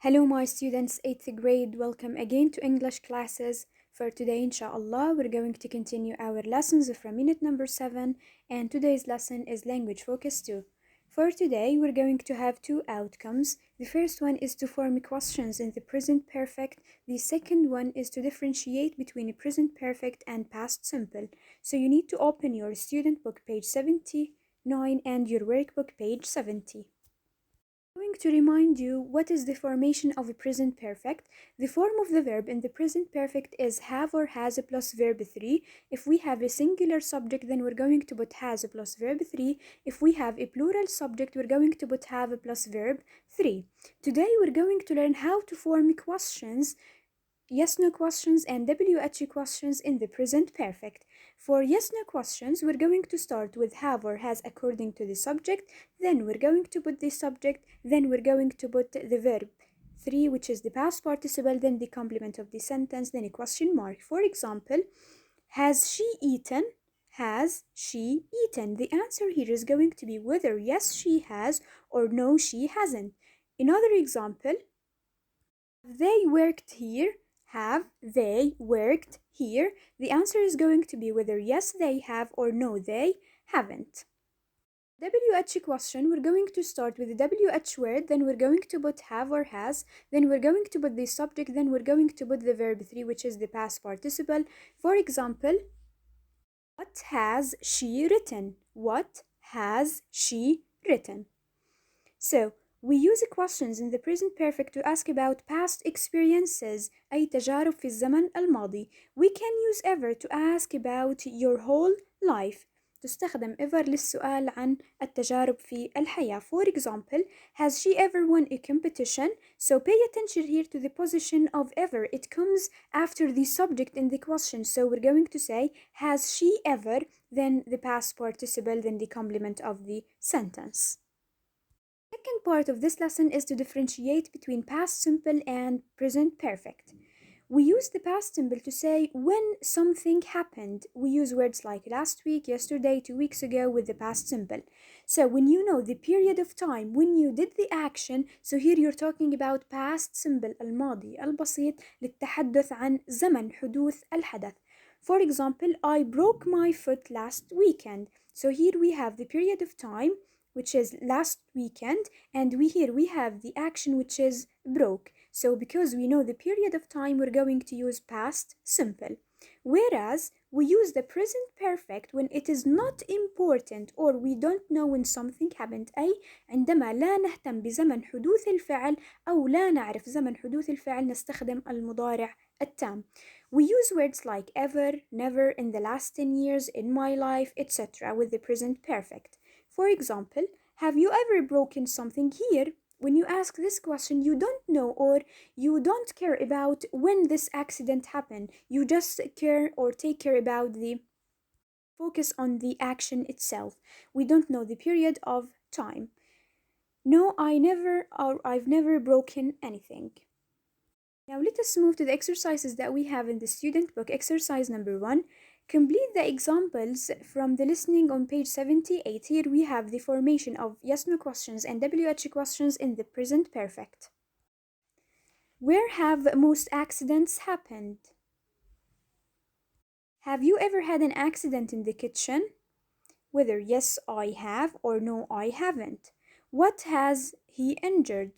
Hello, my students, 8th grade. Welcome again to English classes. For today, inshallah, we're going to continue our lessons from unit number 7, and today's lesson is language focus 2. For today, we're going to have two outcomes. The first one is to form questions in the present perfect. The second one is to differentiate between present perfect and past simple. So you need to open your student book page 79 and your workbook page 70. I'm going to remind you what is the formation of a present perfect. The form of the verb in the present perfect is have or has plus verb 3. If we have a singular subject, then we're going to put has plus verb 3. If we have a plural subject, we're going to put have plus verb 3. Today we're going to learn how to form questions, yes-no questions and WH questions in the present perfect. For yes-no questions, we're going to start with have or has according to the subject, then we're going to put the subject, then we're going to put the verb 3, which is the past participle, then the complement of the sentence, then a question mark. For example, has she eaten? Has she eaten? The answer here is going to be whether yes she has or no she hasn't. Another example, have they worked here? Have they worked here? The answer is going to be whether yes they have or no they haven't. WH question, we're going to start with the WH word, then we're going to put have or has, then we're going to put the subject, then we're going to put the verb 3, which is the past participle. For example, what has she written? What has she written? So, we use questions in the present perfect to ask about past experiences أي تجارب في الزمن الماضي. We can use ever to ask about your whole life. تستخدم ever للسؤال عن التجارب في الحياة. For example, has she ever won a competition? So pay attention here to the position of ever. It comes after the subject in the question. So we're going to say, has she ever, then the past participle, then the complement of the sentence. Second part of this lesson is to differentiate between past simple and present perfect. We use the past simple to say when something happened. We use words like last week, yesterday, 2 weeks ago with the past simple. So when you know the period of time when you did the action, so here you're talking about past simple الماضي البسيط للتحدث عن زمن حدوث الحدث. For example, I broke my foot last weekend. So here we have the period of time, which is last weekend, and here we have the action, which is broke. So because we know the period of time, we're going to use past simple. Whereas we use the present perfect when it is not important or we don't know when something happened. أي عندما لا نهتم بزمن حدوث الفعل أو لا نعرف زمن حدوث الفعل نستخدم المضارع التام. We use words like ever, never, in the last 10 years, in my life, etc. with the present perfect. For example, have you ever broken something here? When you ask this question, you don't know or you don't care about when this accident happened. You just care or take care about the focus on the action itself. We don't know the period of time. No, I never or I've never broken anything. Now let us move to the exercises that we have in the student book. Exercise number 1. Complete the examples from the listening on page 78. Here we have the formation of yes-no questions and WH questions in the present perfect. Where have most accidents happened? Have you ever had an accident in the kitchen? Whether yes, I have or no, I haven't. What has he injured?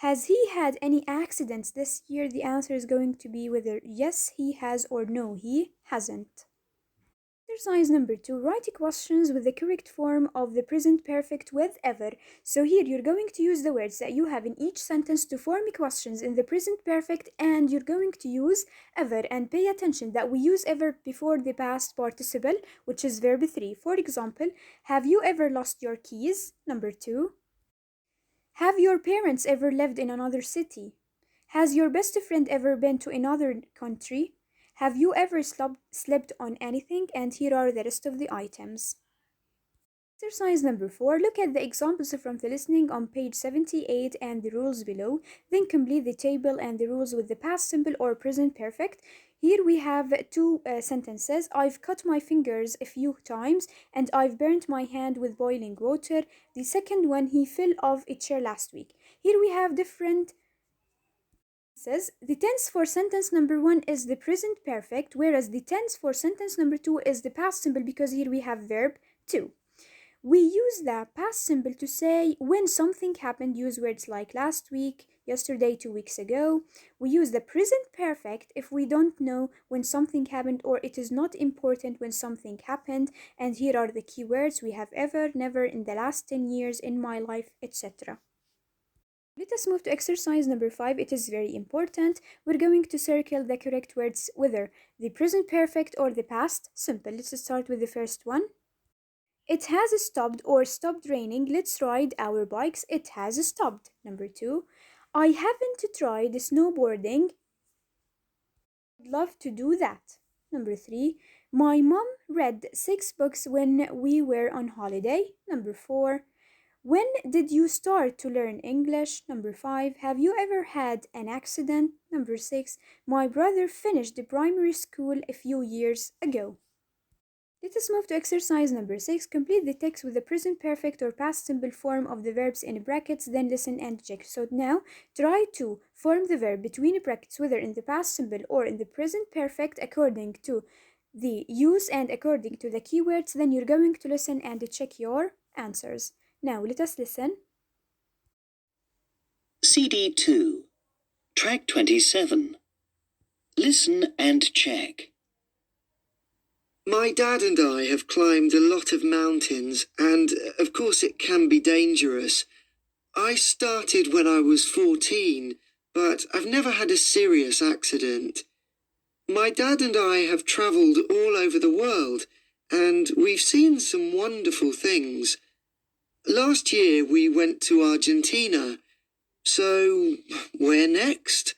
Has he had any accidents this year? The answer is going to be whether yes he has or no he hasn't. Exercise number 2. Write questions with the correct form of the present perfect with ever. So here you're going to use the words that you have in each sentence to form questions in the present perfect, and you're going to use ever. And pay attention that we use ever before the past participle, which is verb 3. For example, have you ever lost your keys? Number 2. Have your parents ever lived in another city? Has your best friend ever been to another country? Have you ever slept on anything? And here are the rest of the items. Exercise number 4. Look at the examples from the listening on page 78 and the rules below. Then complete the table and the rules with the past simple or present perfect. Here we have two sentences. I've cut my fingers a few times and I've burnt my hand with boiling water. The second one, he fell off a chair last week. Here we have different tenses. The tense for sentence number one is the present perfect, whereas the tense for sentence number two is the past simple because here we have verb to. We use the past simple to say when something happened, use words like last week, yesterday, 2 weeks ago. We use the present perfect if we don't know when something happened or it is not important when something happened. And here are the key words we have ever, never, in the last 10 years, in my life, etc. Let us move to exercise number 5. It is very important. We're going to circle the correct words, whether the present perfect or the past simple. Let's start with the first one. It has stopped or stopped raining. Let's ride our bikes. It has stopped. Number 2. I haven't tried snowboarding. I'd love to do that. Number 3. My mom read 6 books when we were on holiday. Number 4. When did you start to learn English? Number 5. Have you ever had an accident? Number 6. My brother finished the primary school a few years ago. Let us move to exercise number 6. Complete the text with the present perfect or past simple form of the verbs in brackets, then listen and check. So now try to form the verb between brackets, whether in the past simple or in the present perfect, according to the use and according to the keywords. Then you're going to listen and check your answers. Now let us listen. CD 2, track 27. Listen and check. My dad and I have climbed a lot of mountains, and of course it can be dangerous. I started when I was 14, but I've never had a serious accident. My dad and I have travelled all over the world, and we've seen some wonderful things. Last year we went to Argentina, so where next?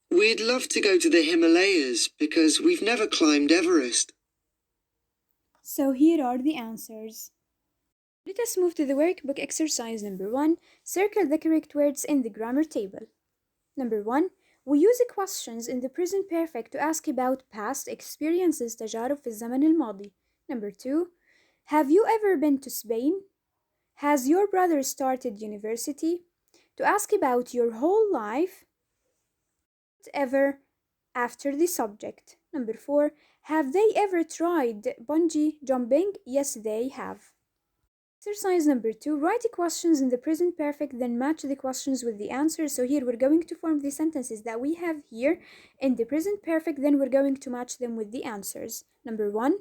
We'd love to go to the Himalayas because we've never climbed Everest. So here are the answers. Let us move to the workbook exercise number 1. Circle the correct words in the grammar table. Number 1. We use questions in the present perfect to ask about past experiences تجارب في الزمن الماضي. Number 2. Have you ever been to Spain? Has your brother started university? To ask about your whole life, ever after the subject. Number 4. Have they ever tried bungee jumping? Yes, they have. Exercise number 2. Write the questions in the present perfect, then match the questions with the answers. So here we're going to form the sentences that we have here in the present perfect, then we're going to match them with the answers. Number 1.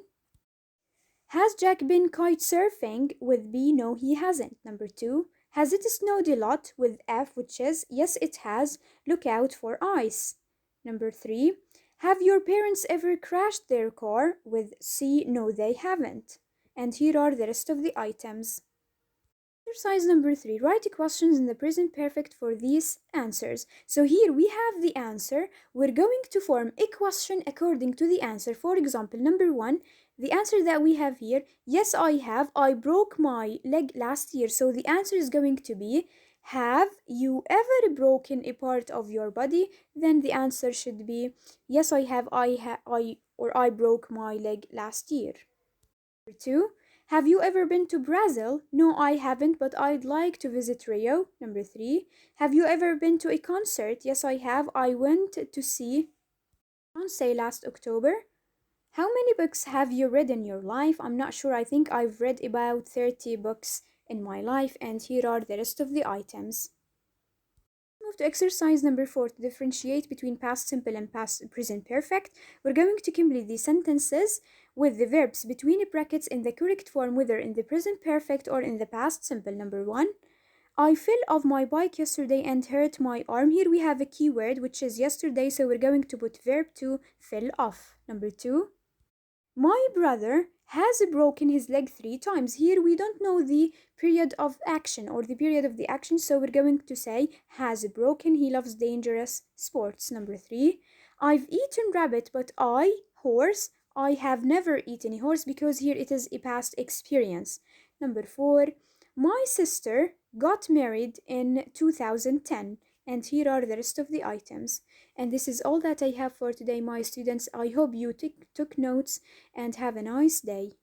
Has Jack been kite surfing? With B, no, he hasn't. Number 2. Has it snowed a lot? With F, which is yes, it has. Look out for ice. Number 3. Have your parents ever crashed their car? With C, no, they haven't. And here are the rest of the items. Exercise number 3. Write the questions in the present perfect for these answers. So here we have the answer. We're going to form a question according to the answer. For example, number 1, the answer that we have here, yes, I have. I broke my leg last year. So the answer is going to be, have you ever broken a part of your body? Then the answer should be, yes, I have. I broke my leg last year. Number 2. Have you ever been to Brazil? No, I haven't, but I'd like to visit Rio. Number 3. Have you ever been to a concert? Yes, I have. I went to see Beyoncé last October. How many books have you read in your life? I'm not sure. I think I've read about 30 books in my life, and here are the rest of the items. Move to exercise number 4 to differentiate between past simple and past present perfect. We're going to complete the sentences with the verbs between brackets in the correct form, whether in the present perfect or in the past simple. Number 1. I fell off my bike yesterday and hurt my arm. Here we have a keyword which is yesterday, so we're going to put verb to fell off. Number 2. My brother has broken his leg 3 times. Here we don't know the period of action or the period of the action, so we're going to say has broken. He loves dangerous sports. Number 3. I've eaten rabbit, but horse. I have never eaten a horse because here it is a past experience. Number 4. My sister got married in 2010. And here are the rest of the items. And this is all that I have for today, my students. I hope you took notes and have a nice day.